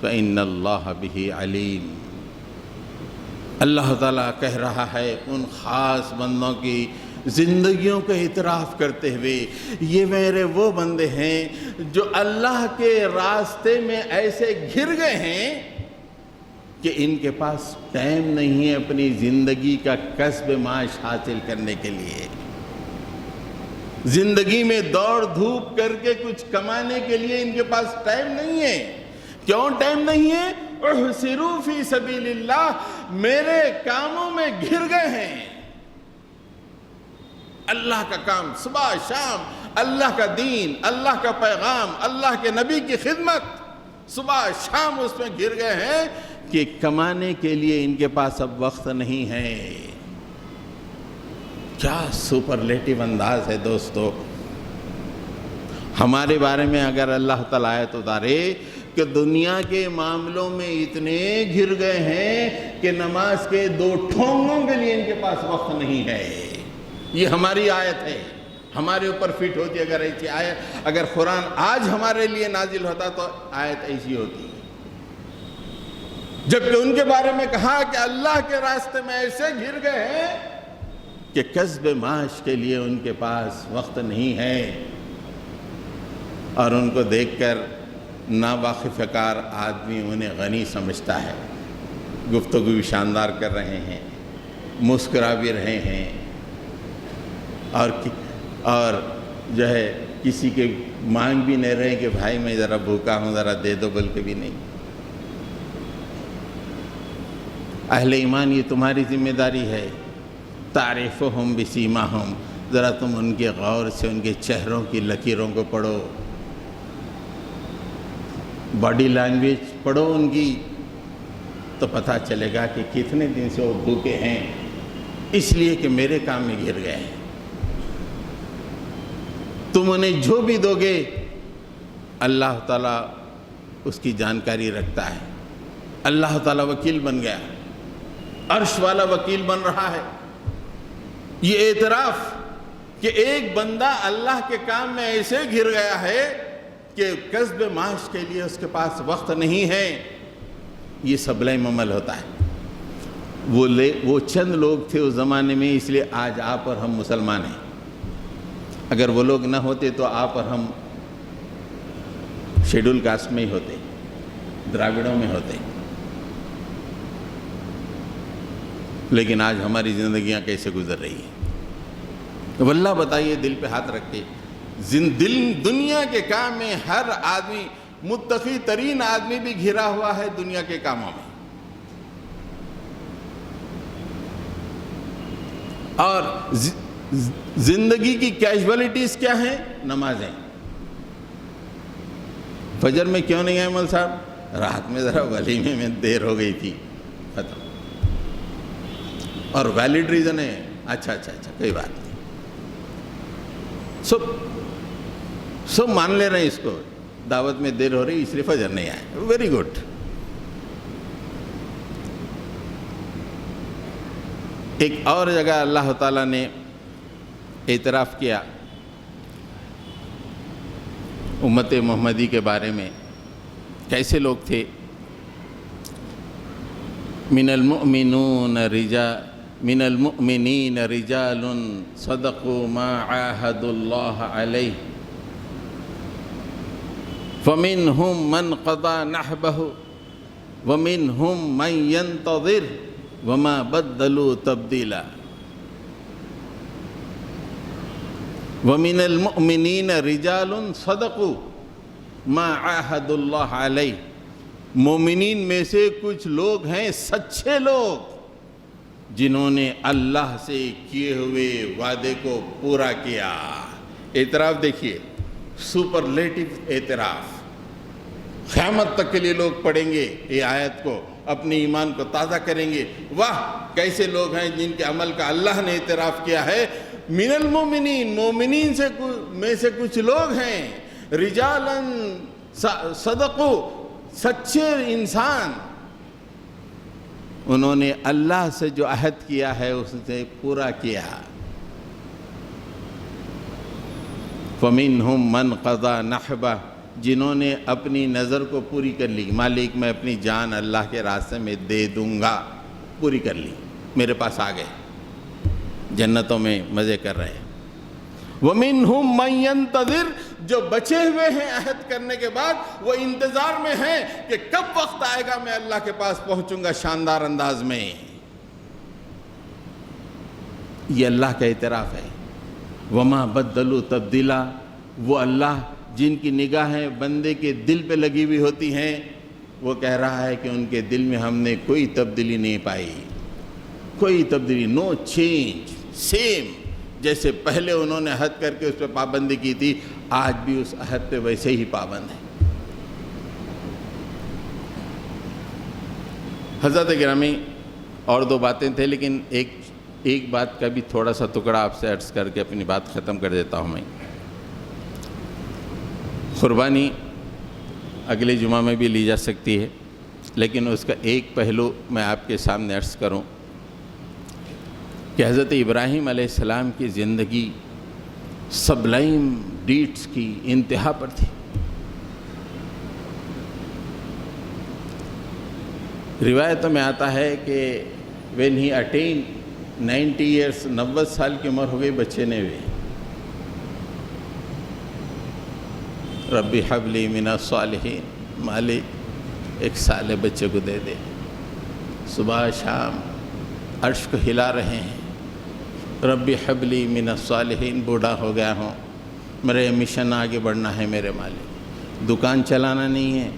فإن اللہ به علیم۔ اللہ تعالیٰ کہہ رہا ہے ان خاص بندوں کی زندگیوں کا اعتراف کرتے ہوئے، یہ میرے وہ بندے ہیں جو اللہ کے راستے میں ایسے گھر گئے ہیں کہ ان کے پاس ٹائم نہیں ہے اپنی زندگی کا کسب معاش حاصل کرنے کے لیے، زندگی میں دوڑ دھوپ کر کے کچھ کمانے کے لیے ان کے پاس ٹائم نہیں ہے۔ کیوں ٹائم نہیں ہے؟ احصروا فی سبیل اللہ، میرے کاموں میں گھر گئے ہیں۔ اللہ کا کام صبح شام، اللہ کا دین، اللہ کا پیغام، اللہ کے نبی کی خدمت، صبح شام اس میں گھر گئے ہیں کہ کمانے کے لیے ان کے پاس اب وقت نہیں ہے۔ کیا سپرلیٹیو انداز ہے دوستو۔ ہمارے بارے میں اگر اللہ تعالیٰ آیت اتارے کہ دنیا کے معاملوں میں اتنے گھر گئے ہیں کہ نماز کے 2 ٹھونگوں کے لیے ان کے پاس وقت نہیں ہے، یہ ہماری آیت ہے، ہمارے اوپر فٹ ہوتی ہے۔ اگر ایسی آیت، اگر قرآن آج ہمارے لیے نازل ہوتا تو آیت ایسی ہوتی، جبکہ ان کے بارے میں کہا کہ اللہ کے راستے میں ایسے گھر گئے ہیں کہ کسب معاش کے لیے ان کے پاس وقت نہیں ہے۔ اور ان کو دیکھ کر ناواقف کار آدمی انہیں غنی سمجھتا ہے، گفتگو بھی شاندار کر رہے ہیں، مسکرا بھی رہے ہیں، اور جو ہے کسی کے مانگ بھی نہیں رہے کہ بھائی میں ذرا بھوکا ہوں ذرا دے دو، بلکہ بھی نہیں۔ اہل ایمان یہ تمہاری ذمہ داری ہے، تعریفہم بسیماہم، ذرا تم ان کے غور سے ان کے چہروں کی لکیروں کو پڑھو، باڈی لینگویج پڑھو ان کی، تو پتہ چلے گا کہ کتنے دن سے وہ بھوکے ہیں، اس لیے کہ میرے کام میں گر گئے ہیں۔ تم انہیں جو بھی دو گے اللہ تعالیٰ اس کی جانکاری رکھتا ہے۔ اللہ تعالیٰ وکیل بن گیا، عرش والا وکیل بن رہا ہے۔ یہ اعتراف کہ ایک بندہ اللہ کے کام میں ایسے گر گیا ہے کہ کسب معاش کے لیے اس کے پاس وقت نہیں ہے، یہ سبلیم عمل ہوتا ہے۔ وہ چند لوگ تھے اس زمانے میں، اس لیے آج آپ اور ہم مسلمان ہیں۔ اگر وہ لوگ نہ ہوتے تو آپ اور ہم شیڈول کاسٹ میں ہی ہوتے، دراوڑوں میں ہوتے۔ لیکن آج ہماری زندگیاں کیسے گزر رہی ہیں؟ واللہ بتائیے، دل پہ ہاتھ رکھ کے، دنیا کے کام میں ہر آدمی، متقی ترین آدمی بھی گھرا ہوا ہے دنیا کے کاموں میں، اور زندگی کی کیجولیٹیز کیا ہیں؟ نمازیں۔ فجر میں کیوں نہیں آئے مول صاحب؟ رات میں ذرا ولیمے میں دیر ہو گئی تھی، ختم۔ اور ویلڈ ریزن ہے، اچھا کوئی بات نہیں، سب مان لے رہے ہیں اس کو، دعوت میں دیر ہو رہی اس لیے فجر نہیں آئے. Very good. ایک اور جگہ اللہ تعالیٰ نے اعتراف کیا امت محمدی کے بارے میں. کیسے لوگ تھے؟ من المؤمنین رجال صدقوا ما عاهدوا الله علیہ فمنهم من قضى نحبه ومنهم من ينتظر وما بدلوا تبدیلا. ومن المؤمنین رجال صدقوا ما عاهدوا الله علیہ. مومنین میں سے کچھ لوگ ہیں سچے لوگ جنہوں نے اللہ سے کیے ہوئے وعدے کو پورا کیا. اعتراف دیکھیے، سپرلیٹو اعتراف. قیامت تک کے لیے لوگ پڑھیں گے یہ آیت کو، اپنے ایمان کو تازہ کریں گے. واہ کیسے لوگ ہیں جن کے عمل کا اللہ نے اعتراف کیا ہے. من المؤمنین، مومنین میں سے کچھ لوگ ہیں، رجالن صدقو، سچے انسان، انہوں نے اللہ سے جو عہد کیا ہے اس نے پورا کیا. فَمِنْهُمْ مَنْ قَضَى نَحْبَهُ، جنہوں نے اپنی نظر کو پوری کر لی. مالک میں اپنی جان اللہ کے راستے میں دے دوں گا، پوری کر لی، میرے پاس آ گئے، جنتوں میں مزے کر رہے ہیں. وَمِنْهُمْ مَنْ يَنْتَظِرُ، جو بچے ہوئے ہیں عہد کرنے کے بعد وہ انتظار میں ہیں کہ کب وقت آئے گا میں اللہ کے پاس پہنچوں گا شاندار انداز میں. یہ اللہ کا اعتراف ہے. وَمَا بَدَّلُوا تَبْدِيلًا، وہ اللہ جن کی نگاہیں بندے کے دل پہ لگی ہوئی ہوتی ہیں، وہ کہہ رہا ہے کہ ان کے دل میں ہم نے کوئی تبدیلی نہیں پائی، کوئی تبدیلی، نو چینج، سیم جیسے پہلے انہوں نے عہد کر کے اس پہ پابندی کی تھی، آج بھی اس عہد پہ ویسے ہی پابند ہیں. حضرت گرامی اور دو باتیں تھے، لیکن ایک بات کا بھی تھوڑا سا ٹکڑا آپ سے عرض کر کے اپنی بات ختم کر دیتا ہوں. میں قربانی اگلے جمعہ میں بھی لی جا سکتی ہے، لیکن اس کا ایک پہلو میں آپ کے سامنے عرض کروں کہ حضرت ابراہیم علیہ السلام کی زندگی سبلائم ڈیڈز کی انتہا پر تھی. روایتوں میں آتا ہے کہ when he attained 90 years، 90 سال کی عمر ہو گئی بچے نے بھی. ربی حب لی من الصالحین، مالک ایک صالح بچے کو دے دے. صبح شام عرش کو ہلا رہے ہیں، ربی حب لی من الصالحین، بوڑھا ہو گیا ہوں، میرے مشن آگے بڑھنا ہے میرے مالک، دکان چلانا نہیں ہے،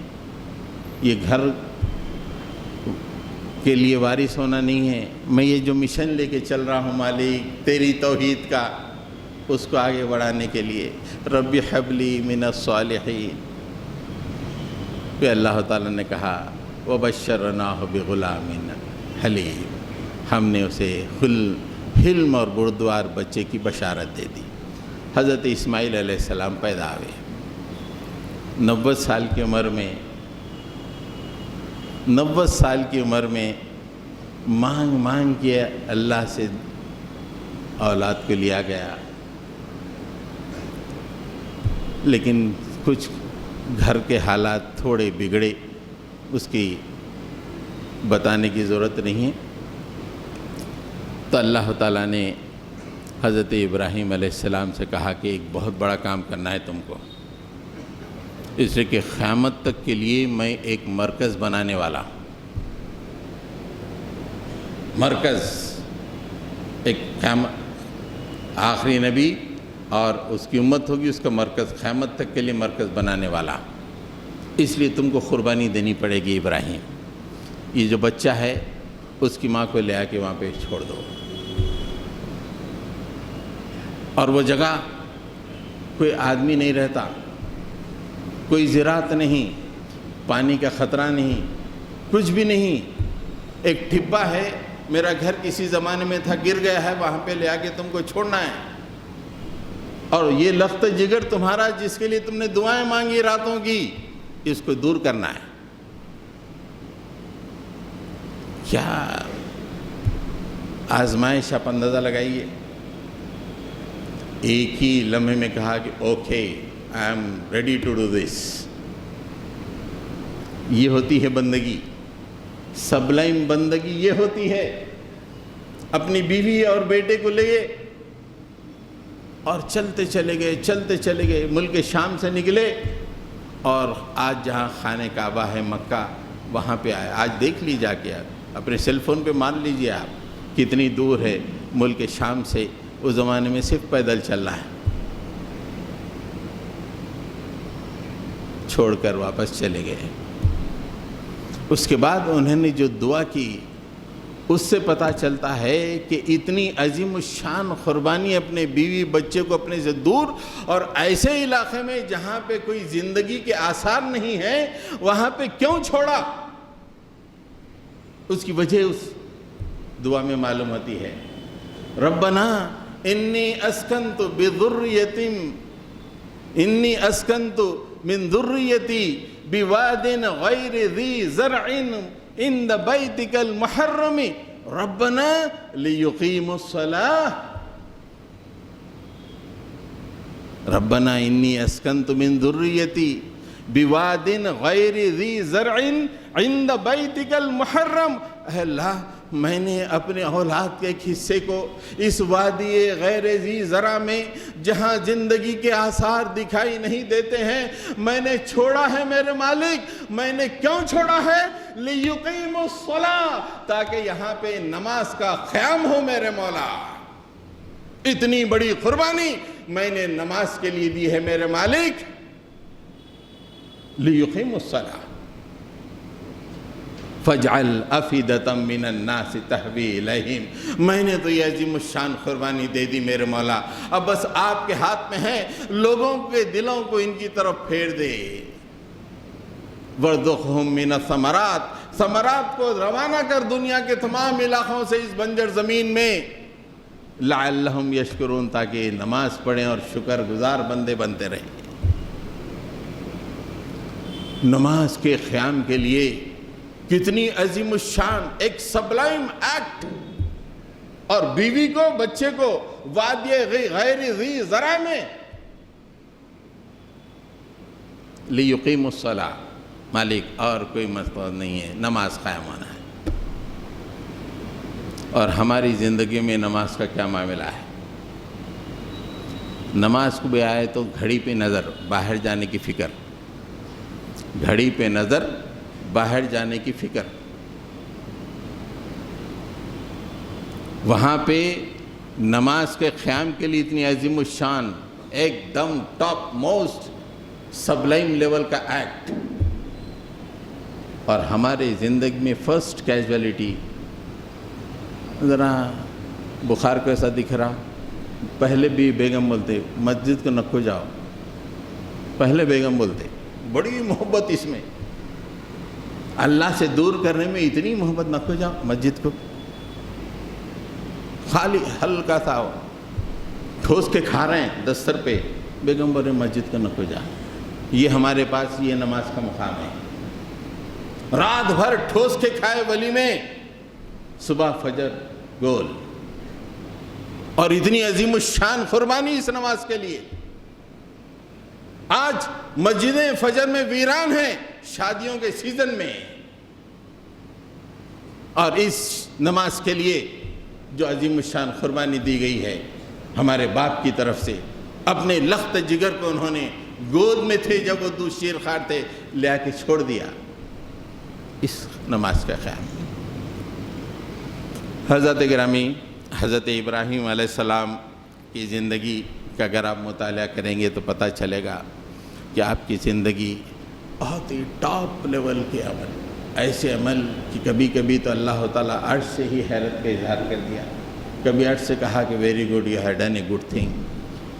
یہ گھر کے لیے وارث ہونا نہیں ہے، میں یہ جو مشن لے کے چل رہا ہوں مالک تیری توحید کا، اس کو آگے بڑھانے کے لیے ربی حب لی من الصالحین. پھر اللہ تعالیٰ نے کہا وَبَشَّرْنَاهُ بِغُلَامٍ حَلِيمٍ، ہم نے اسے حلم اور بردبار بچے کی بشارت دے دی. حضرت اسماعیل علیہ السلام پیدا ہوئے 90 سال کی عمر میں. 90 سال کی عمر میں مانگ کے اللہ سے اولاد کو لیا گیا، لیکن کچھ گھر کے حالات تھوڑے بگڑے، اس کی بتانے کی ضرورت نہیں ہے. تو اللہ تعالیٰ نے حضرت ابراہیم علیہ السلام سے کہا کہ ایک بہت بڑا کام کرنا ہے تم کو، اس لیے کہ قیامت تک کے لیے میں ایک مرکز بنانے والا ہوں. مرکز، ایک آخری نبی اور اس کی امت ہوگی، اس کا مرکز قیامت تک کے لیے مرکز بنانے والا. اس لیے تم کو قربانی دینی پڑے گی ابراہیم. یہ جو بچہ ہے اس کی ماں کو لے آ کے وہاں پہ چھوڑ دو، اور وہ جگہ کوئی آدمی نہیں رہتا، کوئی زراعت نہیں، پانی کا خطرہ نہیں، کچھ بھی نہیں. ایک ٹھپا ہے، میرا گھر کسی زمانے میں تھا گر گیا ہے، وہاں پہ لے آ کے تم کو چھوڑنا ہے. اور یہ لخت جگر تمہارا جس کے لیے تم نے دعائیں مانگی راتوں کی، اس کو دور کرنا ہے۔ کیا آزمائش، آپ اندازہ لگائیے۔ ایک ہی لمحے میں کہا کہ okay I'm ready to do this. یہ ہوتی ہے بندگی، سبلائم بندگی یہ ہوتی ہے۔ اپنی بیوی اور بیٹے کو لے گئے اور چلتے چلے گئے، ملک شام سے نکلے اور آج جہاں خانہ کعبہ ہے مکہ، وہاں پہ آئے۔ آج دیکھ لی جا کے، آپ اپنے سیل فون پہ مان لیجئے آپ کتنی دور ہے ملک شام سے۔ اس زمانے میں صرف پیدل چلنا ہے، چھوڑ کر واپس چلے گئے۔ اس کے بعد انہوں نے جو دعا کی، اس سے پتہ چلتا ہے کہ اتنی عظیم الشان قربانی اپنے بیوی بچے کو اپنے سے دور، اور ایسے علاقے میں جہاں پہ کوئی زندگی کے آثار نہیں ہیں، وہاں پہ کیوں چھوڑا؟ اس کی وجہ اس دعا میں معلوم ہوتی ہے۔ ربنا انی اسکنت من ذریتی بواد غیر ذی زرع عند بیتک المحرم ربنا لیقیموا الصلاة۔ ربنا انی اسکنت من ذریتی بواد غیر ذی زرع عند بیتک المحرم۔ اے اللہ، میں نے اپنے اولاد کے ایک حصے کو اس وادی غیر ذی زرع میں، جہاں زندگی کے آثار دکھائی نہیں دیتے ہیں، میں نے چھوڑا ہے میرے مالک۔ میں نے کیوں چھوڑا ہے؟ لِيُقِيمُوا الصَّلَاةَ، تاکہ یہاں پہ نماز کا قیام ہو میرے مولا۔ اتنی بڑی قربانی میں نے نماز کے لیے دی ہے میرے مالک۔ لِيُقِيمُوا الصَّلَاةَ فَاجْعَلْ أَفْئِدَةً مِّنَ النَّاسِ تَهْوِي إِلَيْهِمْ۔ میں نے تو یہ عظیم الشان قربانی دے دی میرے مولا، اب بس آپ کے ہاتھ میں ہے، لوگوں کے دلوں کو ان کی طرف پھیر دے۔ وَارْزُقْهُم مِّنَ الثَّمَرَاتِ، ثمرات کو روانہ کر دنیا کے تمام علاقوں سے اس بنجر زمین میں، لَعَلَّهُمْ يَشْكُرُونَ، تاکہ نماز پڑھیں اور شکر گزار بندے بنتے رہیں۔ نماز کے قیام کے لیے کتنی عظیم الشان ایک سبلائم ایکٹ، اور بیوی کو بچے کو وادی غیر ذی زرع میں لیقیموا الصلاۃ۔ مالک اور کوئی مقصد نہیں ہے، نماز قائم ہونا ہے۔ اور ہماری زندگی میں نماز کا کیا معاملہ ہے؟ نماز کو بھی آئے تو گھڑی پہ نظر، باہر جانے کی فکر، گھڑی پہ نظر، باہر جانے کی فکر۔ وہاں پہ نماز کے قیام کے لیے اتنی عظیم الشان، ایک دم ٹاپ موسٹ سبلائم لیول کا ایکٹ، اور ہمارے زندگی میں فرسٹ کیجولیٹی۔ ذرا بخار کیسا دکھ رہا؟ پہلے بھی بیگم بولتے مسجد کو نکو جاؤ، پہلے بیگم بولتے، بڑی محبت اس میں، اللہ سے دور کرنے میں اتنی محبت، نکو جاؤ مسجد کو، خالی ہلکا سا ٹھوس کے کھا رہے ہیں دستر پہ، بیگم بولے مسجد کو نکو جا۔ یہ ہمارے پاس یہ نماز کا مقام ہے۔ رات بھر ٹھوس کے کھائے ولی میں، صبح فجر گول، اور اتنی عظیم الشان قربانی اس نماز کے لیے۔ آج مسجدیں فجر میں ویران ہیں شادیوں کے سیزن میں، اور اس نماز کے لیے جو عظیم الشان قربانی دی گئی ہے ہمارے باپ کی طرف سے، اپنے لخت جگر کو انہوں نے گود میں تھے جب وہ دو شیر خوار تھے، لے آ کے چھوڑ دیا اس نماز کا خیال۔ حضرت گرامی، حضرت ابراہیم علیہ السلام کی زندگی کا اگر آپ مطالعہ کریں گے تو پتہ چلے گا کہ آپ کی زندگی بہت ہی ٹاپ لیول کے عمل، ایسے عمل کہ کبھی کبھی تو اللہ تعالیٰ عرش سے ہی حیرت کا اظہار کر دیا۔ کبھی عرش سے کہا کہ very good, you have done a good thing.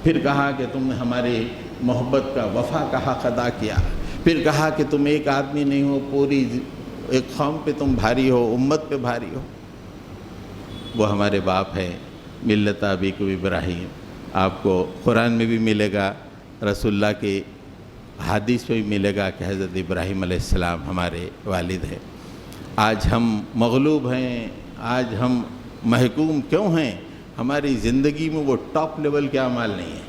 پھر کہا کہ تم نے ہماری محبت کا، وفا کا حق ادا کیا۔ پھر کہا کہ تم ایک آدمی نہیں ہو، پوری ایک قوم پہ تم بھاری ہو، امت پہ بھاری ہو۔ وہ ہمارے باپ ہیں، ملت ابیکم ابراہیم، آپ کو قرآن میں بھی ملے گا، رسول اللہ کی حدیث میں بھی ملے گا کہ حضرت ابراہیم علیہ السلام ہمارے والد ہیں۔ آج ہم مغلوب ہیں، آج ہم محکوم کیوں ہیں؟ ہماری زندگی میں وہ ٹاپ لیول کے اعمال نہیں ہیں،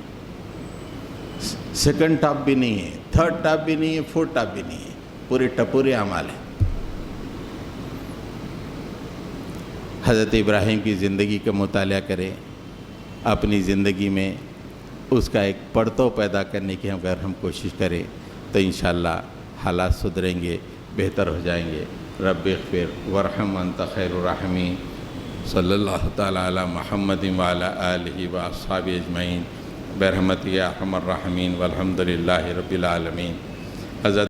سیکنڈ ٹاپ بھی نہیں ہے، تھرڈ ٹاپ بھی نہیں ہے، فورتھ ٹاپ بھی نہیں ہے، پورے ٹپورے اعمال ہیں۔ حضرت ابراہیم کی زندگی کا مطالعہ کریں، اپنی زندگی میں اس کا ایک پرتو پیدا کرنے کی اگر ہم کوشش کریں تو انشاءاللہ حالات سدھریں گے، بہتر ہو جائیں گے۔ رب اغفر ورحم انت خیر الراحمین، صلی اللہ تعالیٰ علی محمد وعلی آلہ واصحابہ اجمعین برحمتک یا ارحم الراحمین والحمد للہ رب العالمین۔ حضرت